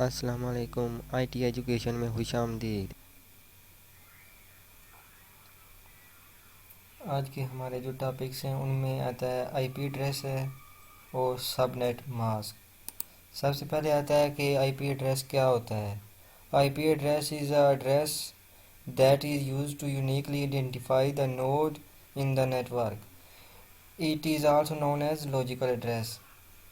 अस्सलाम वालेकुम। IT education में खुशामदीद। आज के हमारे जो टॉपिक्स हैं उनमें आता है आईपी एड्रेस है और सबनेट मास्क। सबसे पहले आता है कि आईपी एड्रेस क्या होता है। IP address is a address that is used to uniquely identify the node in the network. It is also known as logical address.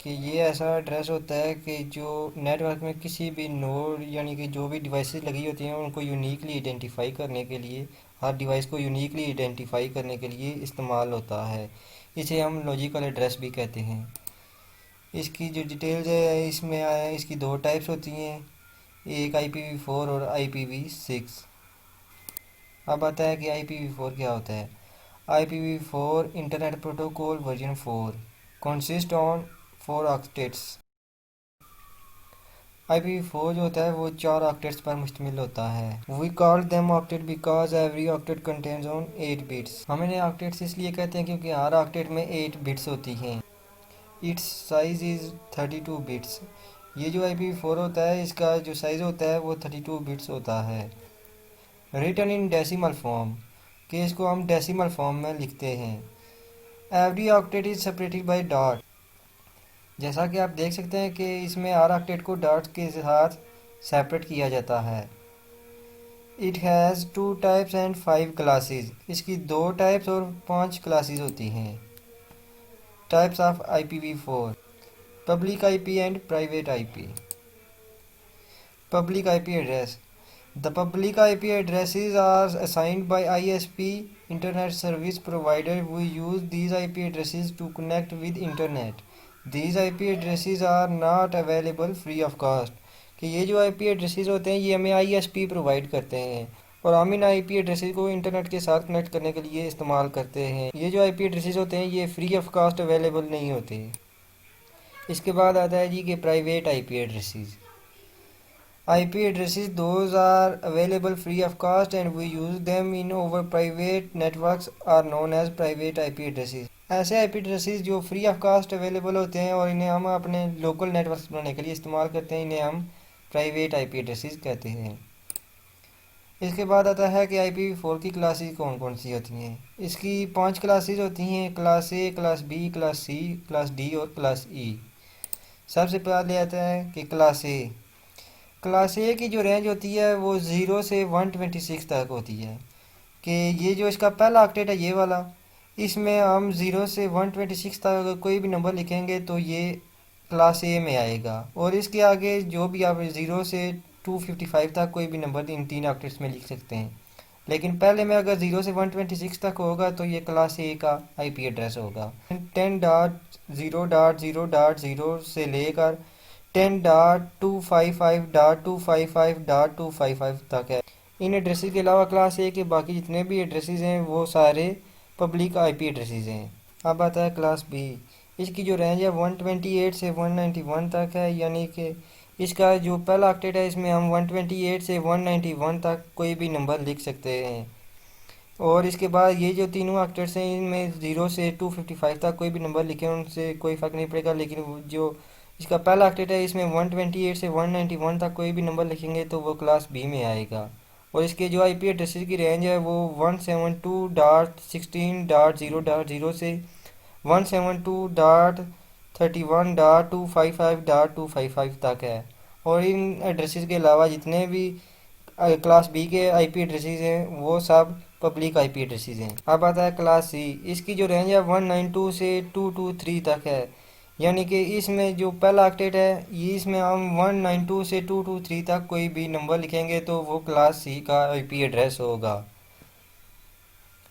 कि ये ऐसा एड्रेस होता है कि जो नेटवर्क में किसी भी नोड यानी कि जो भी डिवाइसेस लगी होती हैं उनको यूनिकली आइडेंटिफाई करने के लिए, हर डिवाइस को यूनिकली आइडेंटिफाई करने के लिए इस्तेमाल होता है। इसे हम लॉजिकल एड्रेस भी कहते हैं। इसकी जो डिटेल्स है इसमें आया, इसकी दो टाइप्स होती हैं, एक IPv4 और IPv6। अब आता है कि IPv4 क्या होता है। IPv4 internet protocol version 4 consist on 4 octets। IPv4 जो होता है वो 4 ऑक्टेट्स पर मुश्तमिल होता है। We call them octet because every octet contains on 8 bits. हम इन्हें ऑक्टेट्स इसलिए कहते हैं क्योंकि हर ऑक्टेट में 8 बिट्स होती हैं। It's size is 32 bits. ये जो IPv4 होता है इसका जो साइज़ होता है वो 32 बिट्स होता है। रिटन इन डेसिमल फॉर्म, कि इसको हम डेसिमल फॉर्म में लिखते हैं। Every octet is separated by dot. जैसा कि आप देख सकते हैं कि इसमें हर ऑक्टेट को डॉट्स के साथ सेपरेट किया जाता है। It has 2 types and 5 classes. इसकी 2 टाइप्स और 5 क्लासेस होती हैं। Types of IPv4: public IP and private IP. Public IP address: the public IP addresses are assigned by ISP, internet service provider who use these IP addresses to connect with internet. These IP addresses are not available free of cost। कि ये जो IP addresses होते हैं ये हमें ISP provide करते हैं और हम इन IP एड्रेसेस को इंटरनेट के साथ कनेक्ट करने के लिए इस्तेमाल करते हैं। ये जो IP एड्रेसेस होते हैं ये फ्री ऑफ कास्ट अवेलेबल नहीं होते। इसके बाद आता है जी कि private IP addresses. IP addresses those are available free of cost and we use them in our private networks are known as private IP addresses। ऐसे IP addresses जो free of cast available होते हैं और इन्हें हम अपने local networks बनाने के लिए इस्तेमाल करते हैं, इन्हें हम प्राइवेट IP addresses कहते हैं। इसके बाद आता है कि IPv4 की क्लासेस कौन कौन सी होती हैं। इसकी 5 क्लासेस होती हैं: class A, class B, class C, class D और क्लास E। सबसे पहले आता है कि क्लास A। क्लास ए की जो रेंज होती है वो 0 से 126 तक होती है। कि ये जो इसका पहला ऑक्टेट है ये वाला, इसमें हम 0 से 126 तक अगर कोई भी नंबर लिखेंगे तो ये क्लास ए में आएगा। और इसके आगे जो भी आप 0 से 255 तक कोई भी नंबर इन 3 ऑक्टेट्स में लिख सकते हैं। लेकिन पहले में अगर 0 से 126 तक होगा तो ये क्लास ए का IP एड्रेस होगा। 10.0.0.0 से लेकर 10.255.255.255 तक है। इन एड्रेसेस के अलावा क्लास ए के बाकी जितने भी एड्रेसेस हैं वो सारे पब्लिक IP एड्रेसेस हैं। अब आता है क्लास बी। इसकी जो रेंज है 128 से 191 तक है, यानी कि इसका जो पहला ऑक्टेट है इसमें हम 128 से 191 तक कोई भी नंबर लिख सकते हैं। और इसके बाद ये जो तीनों ऑक्टेट्स हैं इनमें 0 से 255 तक कोई भी नंबर लिखें उनसे कोई फ़र्क नहीं पड़ेगा। लेकिन जो इसका पहला ऑक्टेट है इसमें 128 से 191 तक कोई भी नंबर लिखेंगे तो वो क्लास बी में आएगा। और इसके जो IP एड्रेसेस की रेंज है वो 172.16.0.0 से 172.31.255.255 तक है। और इन एड्रेसेस के अलावा जितने भी क्लास बी के IP एड्रेसेस हैं वो सब पब्लिक IP एड्रेसेस हैं। अब आता है क्लास सी। इसकी जो रेंज है 192 से 223 तक है, यानी कि इसमें जो पहला ऑक्टेट है ये इसमें हम 192 से 223 तक कोई भी नंबर लिखेंगे तो वो क्लास सी का IP एड्रेस होगा।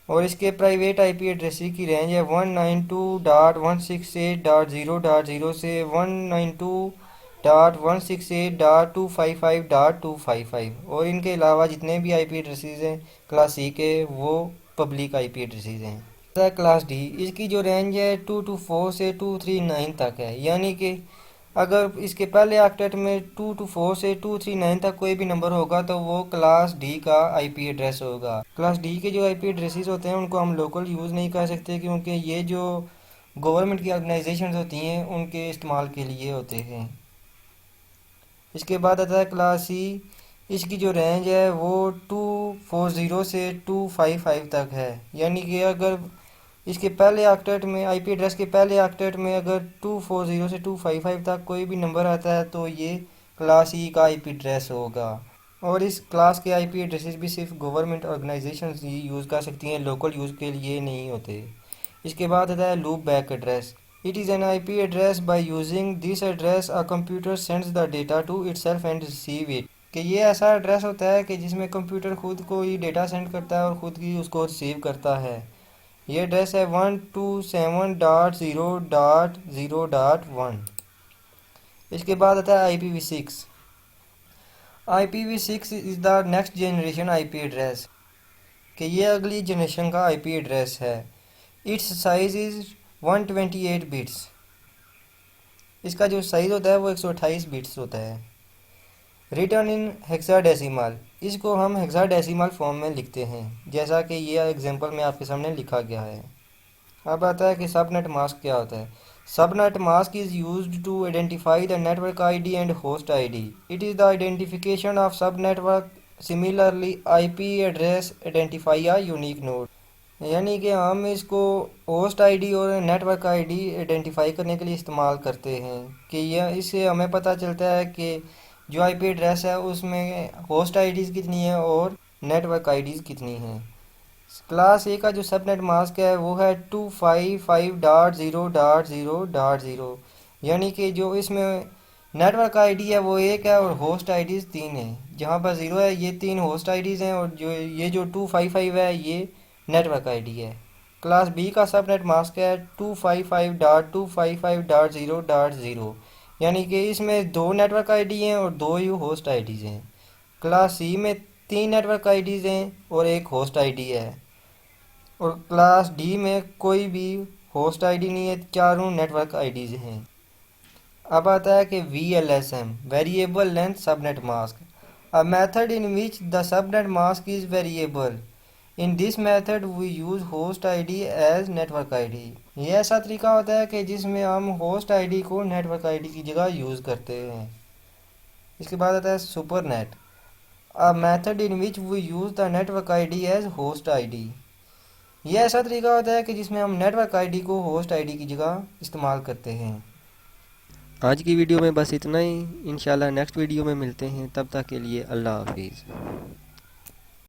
और इसके प्राइवेट IP एड्रेस की रेंज है 192.168.0.0 से 192.168.255.255। और इनके अलावा जितने भी IP एड्रेसेस हैं क्लास सी के वो पब्लिक IP एड्रेसेस हैं। Class D. इसकी जो रेंज है 224 से 239 तक है, यानी कि अगर इसके पहले ऑक्टेट में 224 से 239 तक कोई भी नंबर होगा तो वो क्लास डी का IP एड्रेस होगा। क्लास डी के जो IP एड्रेसेस होते हैं उनको हम लोकल यूज़ नहीं कर सकते क्योंकि ये जो गवर्नमेंट की ऑर्गेनाइजेशन होती हैं उनके इस्तेमाल के लिए होते हैं। इसके बाद आता है क्लास सी। इसकी जो रेंज है वो 240 से 255 तक है, यानी कि अगर इसके पहले ऑक्टेट में, आईपी एड्रेस के पहले ऑक्टेट में अगर 240 से 255 तक कोई भी नंबर आता है तो ये क्लास ई का आईपी एड्रेस होगा। और इस क्लास के आईपी एड्रेसेस भी सिर्फ गवर्नमेंट ऑर्गेनाइजेशंस ही यूज़ कर सकती हैं, लोकल यूज़ के लिए नहीं होते। इसके बाद आता है loopback address. It is an IP address by using this address a computer sends the data to itself and receive it. कि ये ऐसा एड्रेस होता है कि जिसमें कंप्यूटर खुद को ही डेटा सेंड करता है और खुद ही उसको रिसीव करता है। ये एड्रेस है 127.0.0.1। इसके बाद आता है IPv6। IPv6 is the next generation IP address, कि ये अगली जनरेशन का आईपी एड्रेस है। It's size is 128 bits. इसका जो साइज़ होता है वो 128 बिट्स होता है। रिटर्न इन हेक्साडेसिमल, इसको हम हेक्साडेसिमल फॉर्म में लिखते हैं, जैसा कि ये एग्जांपल में आपके सामने लिखा गया है। अब आता है कि सबनेट मास्क क्या होता है। Subnet mask is used to identify the network ID and host ID. It is the identification of sub network. Similarly IP address identify a unique node, यानी कि हम इसको होस्ट आईडी और नेटवर्क आईडी आइडेंटिफाई करने के लिए इस्तेमाल करते हैं, कि यह इससे हमें पता चलता है कि जो आईपी एड्रेस है उसमें होस्ट आईडीज़ कितनी है और नेटवर्क आईडीज़ कितनी हैं। क्लास ए का जो सबनेट मास्क है वो है 255.0.0.0, यानी कि जो इसमें नेटवर्क आईडी है वो एक है और होस्ट आईडीज़ तीन है। जहाँ पर ज़ीरो है ये तीन होस्ट आईडीज़ हैं और जो 255 है ये नेटवर्क आईडी है। क्लास बी का सबनेट मास्क है 255.255.0.0, यानी कि इसमें दो नेटवर्क आईडी हैं और दो ही होस्ट आईडीज़ हैं। क्लास सी में तीन नेटवर्क आईडीज़ हैं और एक होस्ट आईडी है। और क्लास डी में कोई भी होस्ट आईडी नहीं है, चारों नेटवर्क आईडीज़ हैं। अब आता है कि VLSM, variable length subnet mask, a method in which the subnet mask is variable. In this method we use host ID as network ID. ये ऐसा तरीका होता है कि जिसमें हम होस्ट आईडी को नेटवर्क आईडी की जगह यूज़ करते हैं। इसके बाद आता है supernet, a method in which we use the network ID as host ID. ये ऐसा तरीका होता है कि जिसमें हम नेटवर्क आईडी को होस्ट आईडी की जगह इस्तेमाल करते हैं। आज की वीडियो में बस इतना ही। इंशाल्लाह नेक्स्ट वीडियो में मिलते हैं, तब तक के लिए अल्लाह हाफिज़।